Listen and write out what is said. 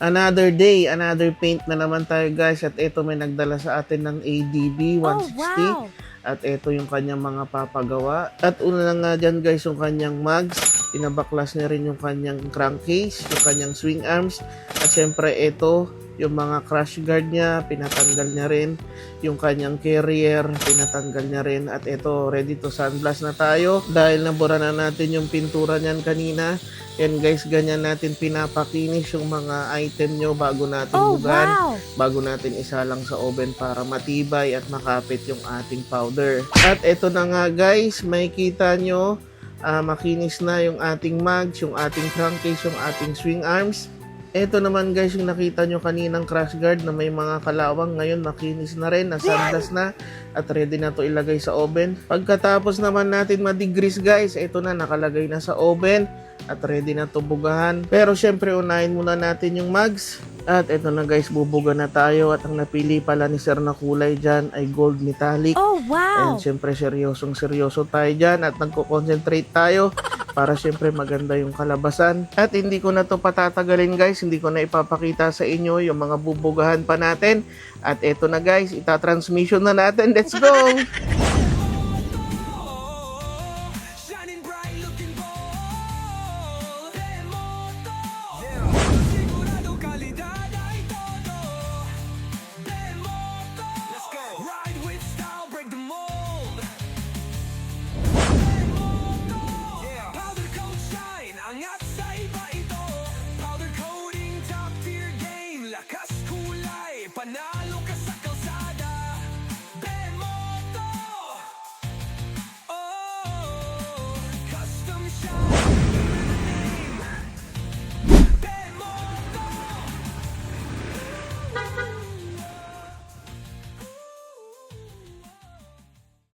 Another day, another paint na naman tayo guys. At ito may nagdala sa atin ng ADB 160. Oh, wow! At ito yung kanyang mga papagawa. At una na nga dyan guys yung kanyang mugs. Pinabaklas niya rin yung kanyang crankcase, yung kanyang swing arms. At syempre ito, yung mga crash guard niya, pinatanggal niya rin. Yung kanyang carrier, pinatanggal niya rin. At ito, ready to sandblast na tayo. Dahil nabura na natin yung pintura niyan kanina. Yan guys, ganyan natin pinapakinis yung mga item nyo bago natin Oh, bugan. wow! Bago natin isalang sa oven para matibay at makapit yung ating powder. At ito na nga guys, may kita nyo, makinis na yung ating mugs, yung ating crankcase, yung ating swing arms. Ito naman guys yung nakita nyo kaninang crash guard na may mga kalawang. Ngayon makinis na rin, nasandlas na at ready na to ilagay sa oven. Pagkatapos naman natin ma-degrease guys, ito na nakalagay na sa oven at ready na to bugahan. Pero syempre unahin muna natin yung mugs. At ito na guys, bubuga na tayo at ang napili pala ni sir na kulay dyan ay gold metallic. Oh, wow! And syempre seryosong seryoso tayo dyan at nagko-concentrate tayo para syempre maganda yung kalabasan. At hindi ko na to patatagalin guys, hindi ko na ipapakita sa inyo yung mga bubugahan pa natin. At eto na guys, itatransmission na natin. Let's go!